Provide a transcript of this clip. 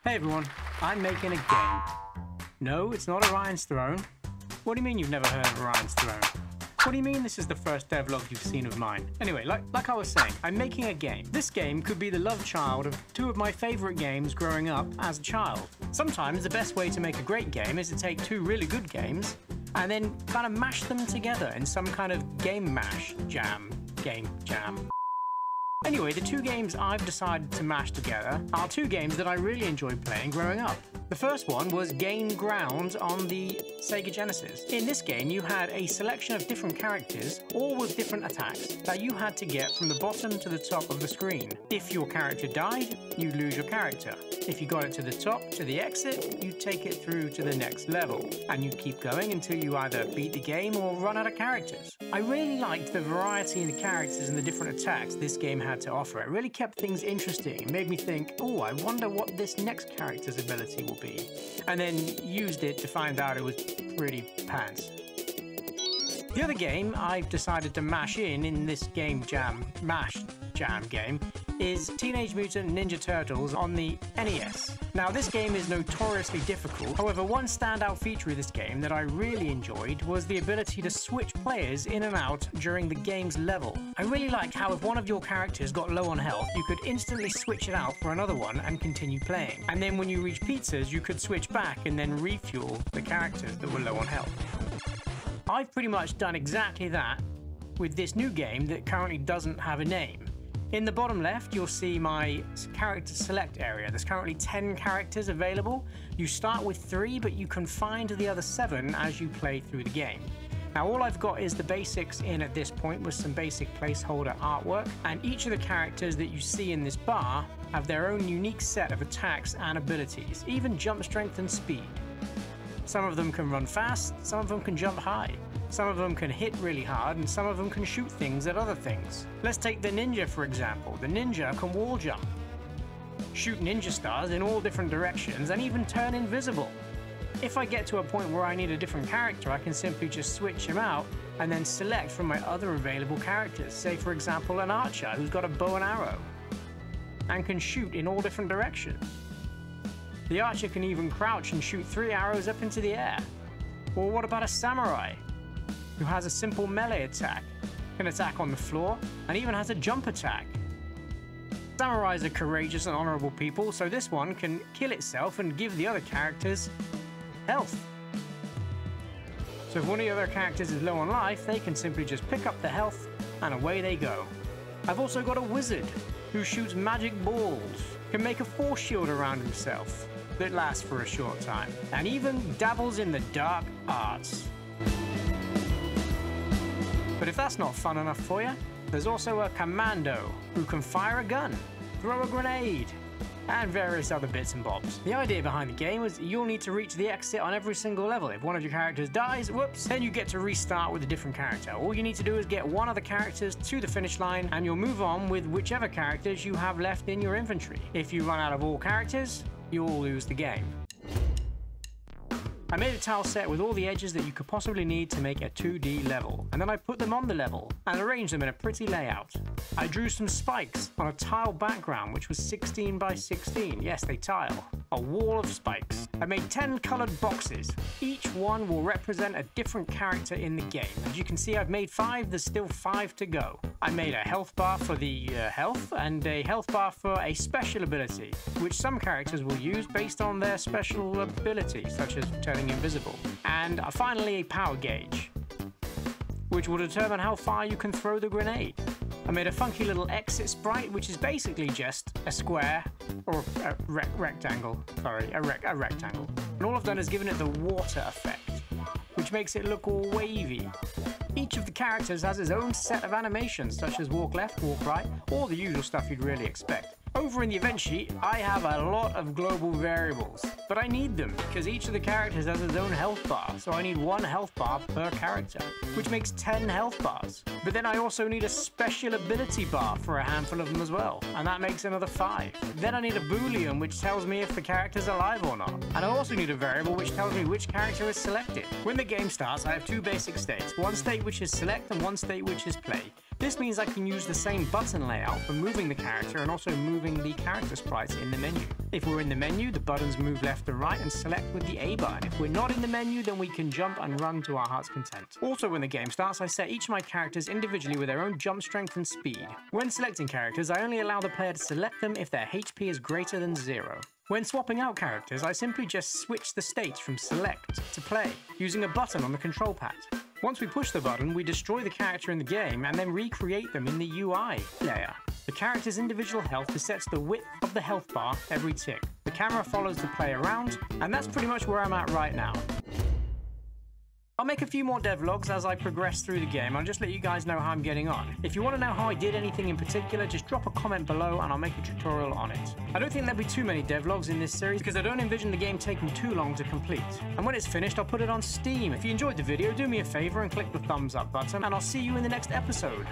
Hey everyone, I'm making a game. No, it's not Orion's Throne. What do you mean you've never heard of Orion's Throne? What do you mean this is the first devlog you've seen of mine? Anyway, like I was saying, I'm making a game. This game could be the love child of two of my favorite games growing up as a child. Sometimes the best way to make a great game is to take two really good games and then kind of mash them together in some kind of game jam. Anyway, the two games I've decided to mash together are two games that I really enjoyed playing growing up. The first one was Gain Ground on the Sega Genesis. In this game, you had a selection of different characters, all with different attacks, that you had to get from the bottom to the top of the screen. If your character died, you'd lose your character. If you got it to the top, to the exit, you'd take it through to the next level, and you'd keep going until you either beat the game or run out of characters. I really liked the variety in the characters and the different attacks this game had to offer. It really kept things interesting. It made me think, oh, I wonder what this next character's ability will be. And then used it to find out it was pretty pants. The other game I've decided to mash in this mash jam game is Teenage Mutant Ninja Turtles on the NES. Now this game is notoriously difficult, however one standout feature of this game that I really enjoyed was the ability to switch players in and out during the game's level. I really liked how if one of your characters got low on health, you could instantly switch it out for another one and continue playing. And then when you reach pizzas, you could switch back and then refuel the characters that were low on health. I've pretty much done exactly that with this new game that currently doesn't have a name. In the bottom left, you'll see my character select area. There's currently 10 characters available. You start with 3, but you can find the other 7 as you play through the game. Now all I've got is the basics in at this point with some basic placeholder artwork, and each of the characters that you see in this bar have their own unique set of attacks and abilities, even jump strength and speed. Some of them can run fast, some of them can jump high. Some of them can hit really hard, and some of them can shoot things at other things. Let's take the ninja for example. The ninja can wall jump, shoot ninja stars in all different directions, and even turn invisible. If I get to a point where I need a different character, I can simply just switch him out and then select from my other available characters. Say for example an archer who's got a bow and arrow and can shoot in all different directions. The archer can even crouch and shoot 3 arrows up into the air. Or what about a samurai who has a simple melee attack, can attack on the floor, and even has a jump attack? Samurais are courageous and honorable people, so this one can kill itself and give the other characters health. So if one of the other characters is low on life, they can simply just pick up the health and away they go. I've also got a wizard who shoots magic balls, can make a force shield around himself that lasts for a short time, and even dabbles in the dark arts. But if that's not fun enough for you, there's also a commando who can fire a gun, throw a grenade, and various other bits and bobs. The idea behind the game is you'll need to reach the exit on every single level. If one of your characters dies, whoops, then you get to restart with a different character. All you need to do is get one of the characters to the finish line, and you'll move on with whichever characters you have left in your inventory. If you run out of all characters, you'll lose the game. I made a tile set with all the edges that you could possibly need to make a 2D level, and then I put them on the level and arranged them in a pretty layout. I drew some spikes on a tile background which was 16 by 16, yes they tile, a wall of spikes. I made 10 coloured boxes. Each one will represent a different character in the game. As you can see, I've made 5, there's still 5 to go. I made a health bar for the health, and a health bar for a special ability, which some characters will use based on their special ability, such as turning invisible. And finally a power gauge, which will determine how far you can throw the grenade. I made a funky little exit sprite, which is basically just a square, or a rectangle. And all I've done is given it the water effect, which makes it look all wavy. Each of the characters has his own set of animations, such as walk left, walk right, all the usual stuff you'd really expect. Over in the event sheet, I have a lot of global variables, but I need them because each of the characters has its own health bar, so I need 1 health bar per character, which makes 10 health bars. But then I also need a special ability bar for a handful of them as well, and that makes another 5. Then I need a boolean which tells me if the character's alive or not, and I also need a variable which tells me which character is selected. When the game starts, I have 2 basic states, one state which is select and one state which is play. This means I can use the same button layout for moving the character and also moving the character sprites in the menu. If we're in the menu, the buttons move left to right and select with the A button. If we're not in the menu, then we can jump and run to our heart's content. Also, when the game starts, I set each of my characters individually with their own jump strength and speed. When selecting characters, I only allow the player to select them if their HP is greater than 0. When swapping out characters, I simply just switch the states from select to play, using a button on the control pad. Once we push the button, we destroy the character in the game and then recreate them in the UI layer. The character's individual health resets the width of the health bar every tick. The camera follows the player around, and that's pretty much where I'm at right now. I'll make a few more devlogs as I progress through the game. I'll just let you guys know how I'm getting on. If you want to know how I did anything in particular, just drop a comment below and I'll make a tutorial on it. I don't think there'll be too many devlogs in this series because I don't envision the game taking too long to complete. And when it's finished, I'll put it on Steam. If you enjoyed the video, do me a favor and click the thumbs up button, and I'll see you in the next episode.